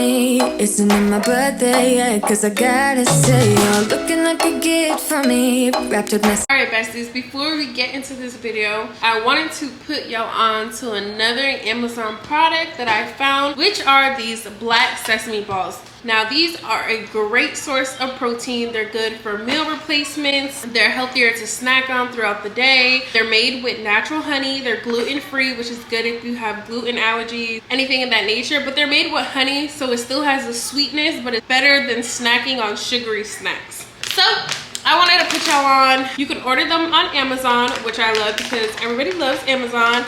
me. Isn't it my birthday yet? Cause I gotta say, you're looking like a gift for me. Wrapped up my... Alright besties, before we get into this video, I wanted to put y'all on to another Amazon product that I found, which are these black sesame balls. Now these are a great source of protein. They're good for meal replacements. They're healthier to snack on throughout the day. They're made with natural honey. They're gluten-free, which is good if you have gluten allergies, anything of that nature. But they're made with honey, so it still has the sweetness, but it's better than snacking on sugary snacks. So I wanted to put y'all on. You can order them on Amazon, which I love because everybody loves Amazon.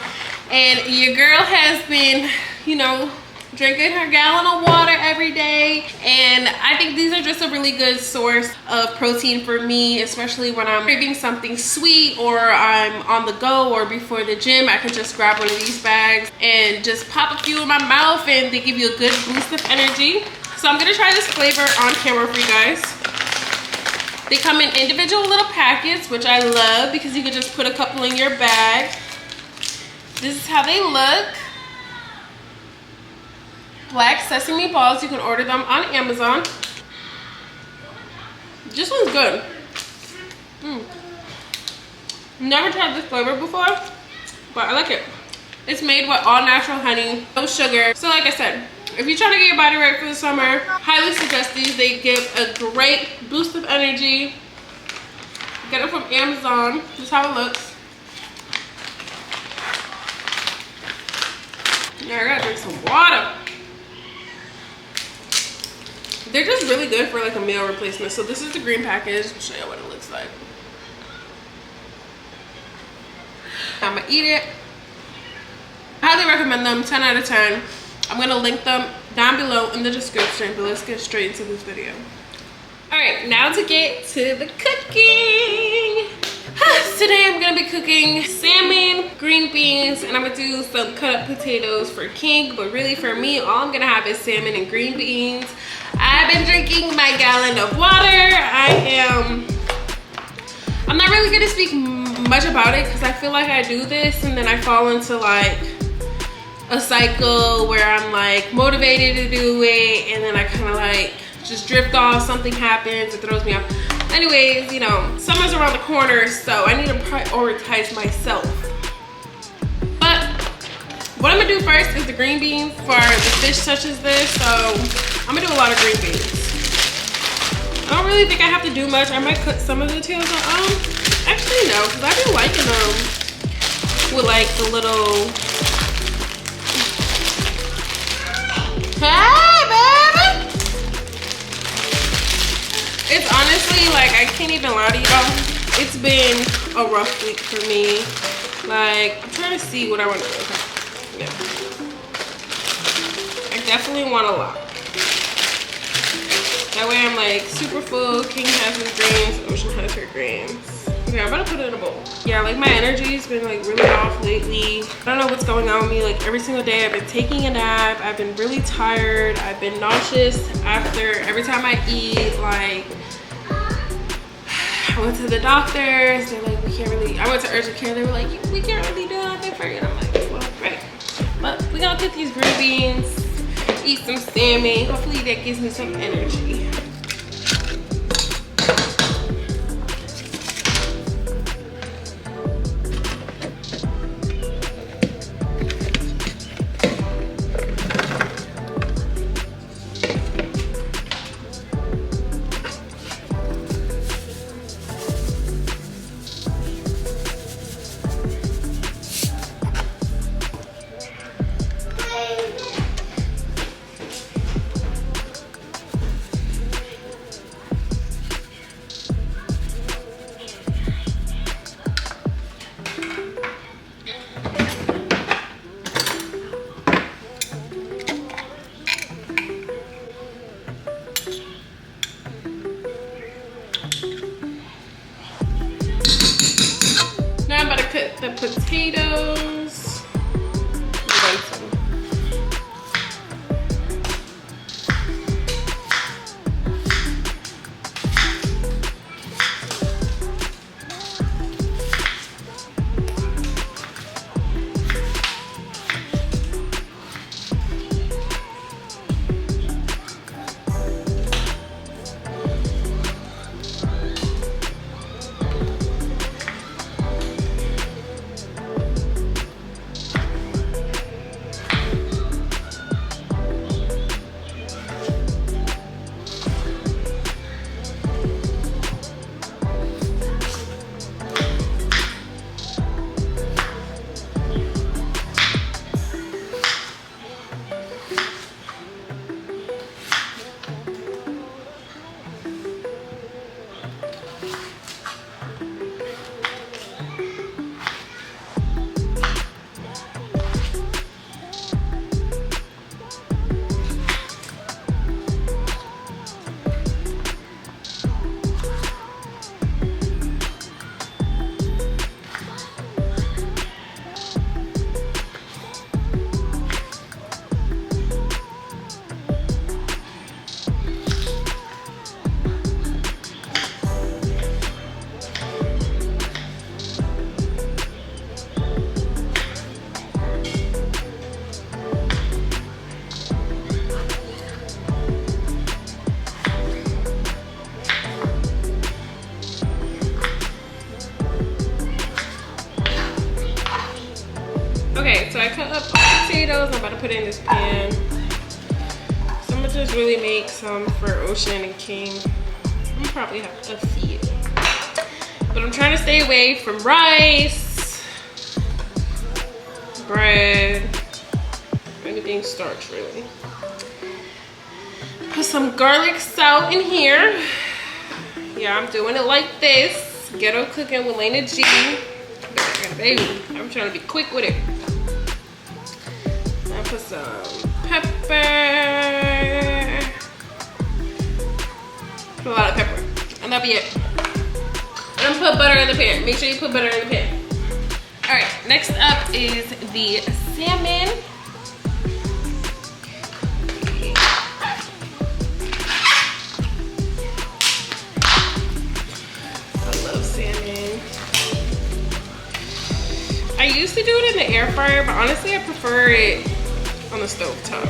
And your girl has been, you know, drinking her gallon of water every day, and I think these are just a really good source of protein for me, especially when I'm craving something sweet or I'm on the go or before the gym. I can just grab one of these bags and just pop a few in my mouth, and they give you a good boost of energy. So I'm gonna try this flavor on camera for you guys. They come in individual little packets, which I love because you can just put a couple in your bag. This is how they look. Black sesame balls. You can order them on Amazon. This one's good. Never tried this flavor before, but I like it. It's made with all natural honey, no sugar. So like I said, if you're trying to get your body ready for the summer, highly suggest these. They give a great boost of energy. Get it from Amazon. This is how it looks. Now I gotta drink some water. They're just really good for like a meal replacement. So this is the green package. I'll show you what it looks like. I'm gonna eat it. I highly recommend them, 10 out of 10. I'm gonna link them down below in the description, but let's get straight into this video. All right, now to get to the cooking. Today I'm gonna be cooking salmon, green beans, and I'm gonna do some cut up potatoes for King, but really for me, all I'm gonna have is salmon and green beans. I've been drinking my gallon of water. I'm not really gonna speak much about it because I feel like I do this and then I fall into like a cycle where I'm like motivated to do it and then I kind of like just drift off, something happens, it throws me off. Anyways, you know, summer's around the corner, so I need to prioritize myself. But what I'm gonna do first is the green beans for the fish touches this, so I'm gonna do a lot of green beans. I don't really think I have to do much. I might cut some of the tails on. Actually no, because I've been liking them with like the little... Hey baby! It's honestly like, I can't even lie to y'all. It's been a rough week for me. Like, I'm trying to see what I want to do. Okay. Yeah. I definitely want a lot. That way I'm like super full. King has his greens, Ocean has her greens. Okay, I'm about to put it in a bowl. Yeah, like my energy's been like really off lately. I don't know what's going on with me. Like every single day I've been taking a nap. I've been really tired. I've been nauseous after every time I eat. Like I went to the doctors. They're like, we can't really. I went to urgent care. They were like, we can't really do nothing for you. And I'm like, well, right. But we gonna cook these green beans, eat some salmon. Hopefully that gives me some energy. The potatoes. so I cut up all potatoes. I'm about to put it in this pan. So I'm gonna just really make some for Ocean and King. I'm gonna probably have a few. But I'm trying to stay away from rice, bread, anything starch really. Put some garlic salt in here. Yeah, I'm doing it like this. Ghetto cooking with Lena G. Baby, I'm trying to be quick with it. I put some pepper. Put a lot of pepper. And that'll be it. And I'm put butter in the pan. Make sure you put butter in the pan. Alright, next up is the salmon. I used to do it in the air fryer, but honestly I prefer it on the stove top.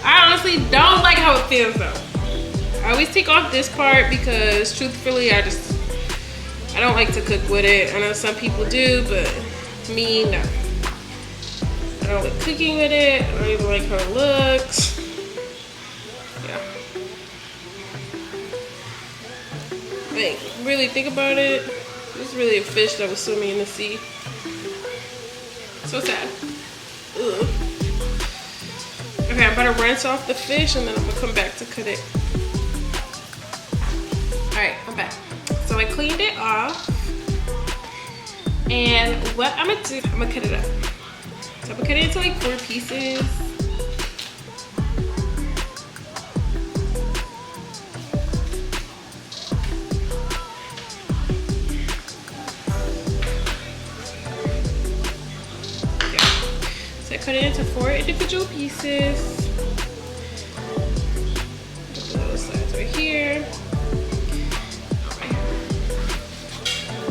I honestly don't like how it feels though. I always take off this part because truthfully I don't like to cook with it. I know some people do, but me, no. I don't like cooking with it. I don't even like how it looks. Yeah. Like, really think about it. It's really a fish that was swimming in the sea. So sad. Ugh. Okay, I'm about to rinse off the fish and then I'm gonna come back to cut it. Alright, I'm back. So I cleaned it off. And what I'm gonna do, I'm gonna cut it up. So I'm gonna cut it into like 4 pieces. Cut it into 4 individual pieces. Put the little sides right here.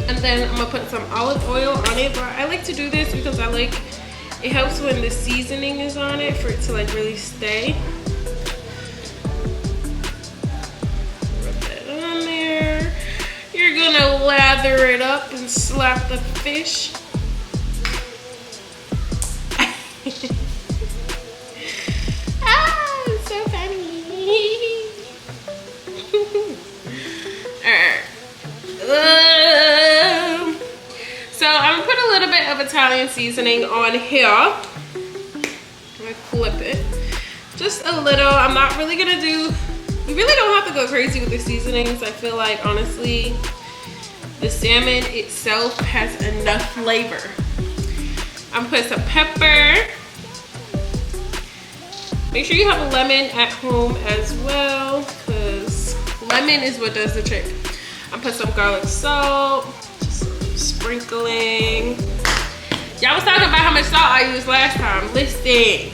And then I'm gonna put some olive oil on it. But I like to do this because it helps when the seasoning is on it for it to like really stay. Rub that on there. You're gonna lather it up and slap the fish. Ah, it's so funny. Alright. So I'm gonna put a little bit of Italian seasoning on here. I'm gonna flip it. Just a little. I'm not really gonna do, you really don't have to go crazy with the seasonings. I feel like honestly, the salmon itself has enough flavor. I'm gonna put some pepper. Make sure you have a lemon at home as well, because lemon is what does the trick. I'm put some garlic salt, just sprinkling. Y'all was talking about how much salt I used last time. Listen,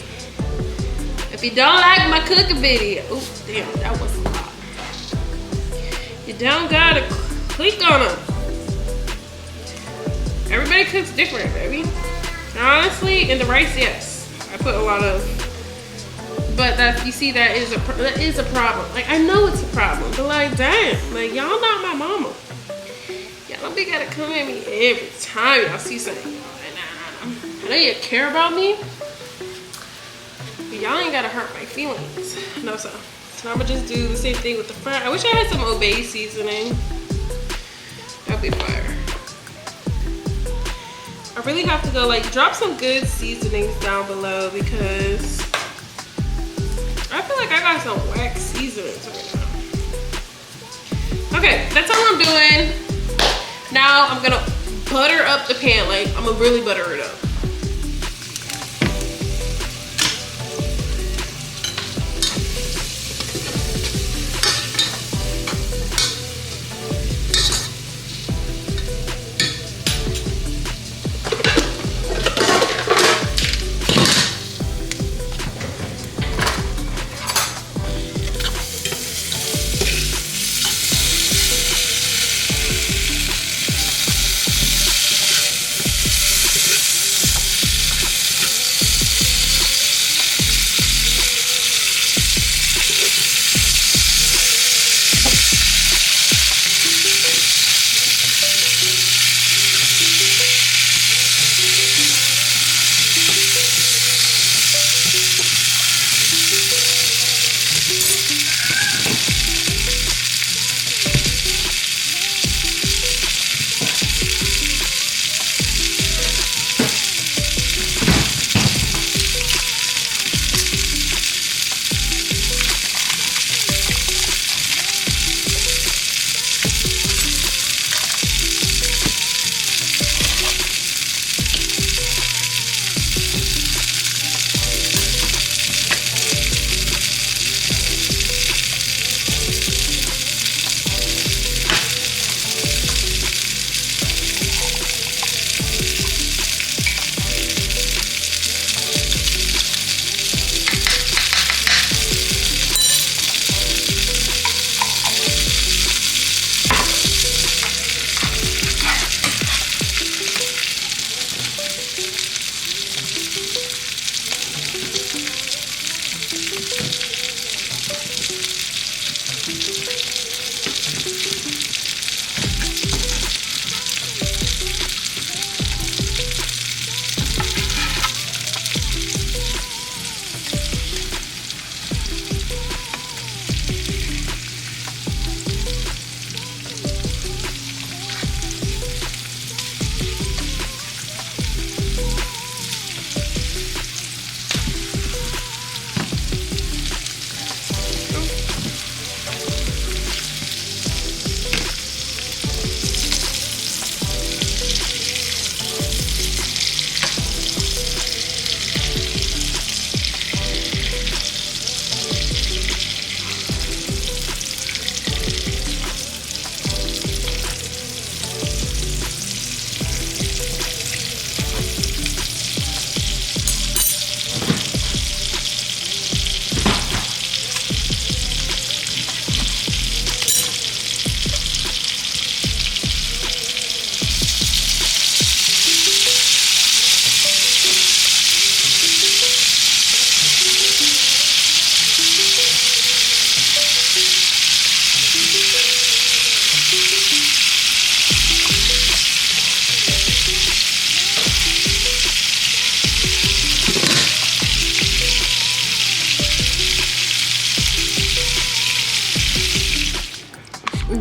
if you don't like my cooking video, oops, damn, that was a lot. You don't gotta click on them. Everybody cooks different, baby. Honestly, in the rice, yes, I put a lot of. But that, you see, that is a problem. Like, I know it's a problem, but like, damn, like, y'all not my mama. Y'all don't be gotta come at me every time y'all see something. Nah. I know you care about me, but y'all ain't gotta hurt my feelings. No, so I'm gonna just do the same thing with the front. I wish I had some Obey seasoning. That'd be fire. I really have to go, like, drop some good seasonings down below because I feel like I got some whack seasonings right now. Okay, that's all I'm doing. Now I'm gonna butter up the pan. Like, I'm gonna really butter it up.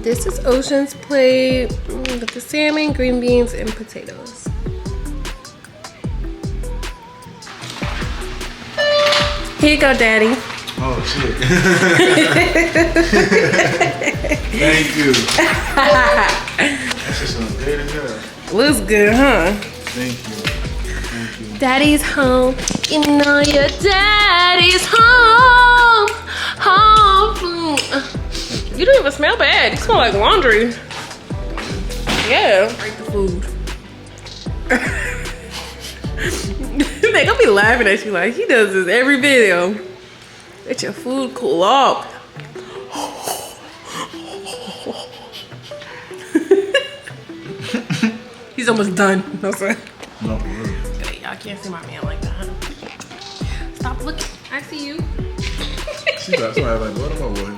This is Ocean's plate with the salmon, green beans, and potatoes. Here you go, Daddy. Oh shit. Thank you. That's just some good as hell. Looks good, huh? Thank you. Thank you. Daddy's home. You know your daddy's home. Home. You don't even smell bad. You smell like laundry. Yeah. Break the food. They gonna be laughing at you like he does this every video. Let your food cool off. He's almost done. No, sir. No, for real. Okay, y'all can't see my man like that. Stop looking. I see you. She got somebody like, what am I with?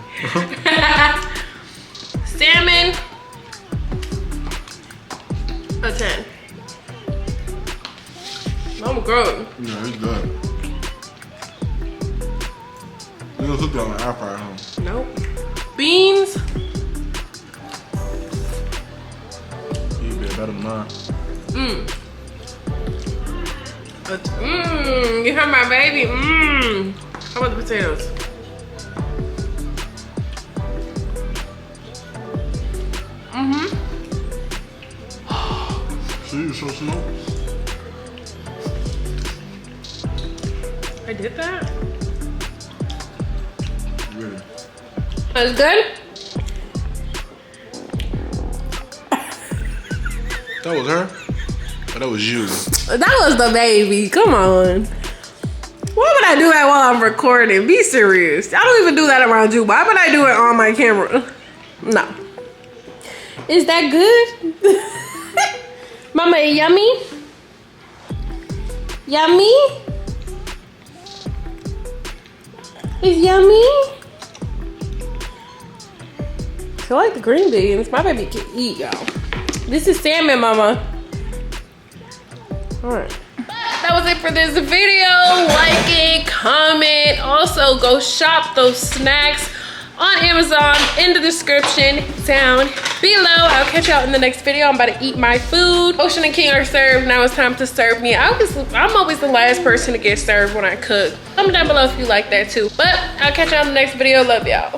Salmon. A 10. I'm good. Yeah, it's good. We don't cook that on the air fryer, huh? Nope. Beans. You be better than mine. You heard my baby. How about the potatoes? So you so slow? I did that? Really? That's good? That was her? Or that was you? That was the baby. Come on. Why would I do that while I'm recording? Be serious. I don't even do that around you. Why would I do it on my camera? No. Is that good? Mama, yummy? Yummy? Is yummy? I like the green beans. My baby can eat, y'all. This is salmon, mama. All right. That was it for this video. Like it, comment. Also, go shop those snacks on Amazon in the description down below. I'll catch y'all in the next video. I'm about to eat my food. Ocean and King are served. Now it's time to serve me. I'm always the last person to get served when I cook. Comment down below if you like that too. But I'll catch y'all in the next video. Love y'all.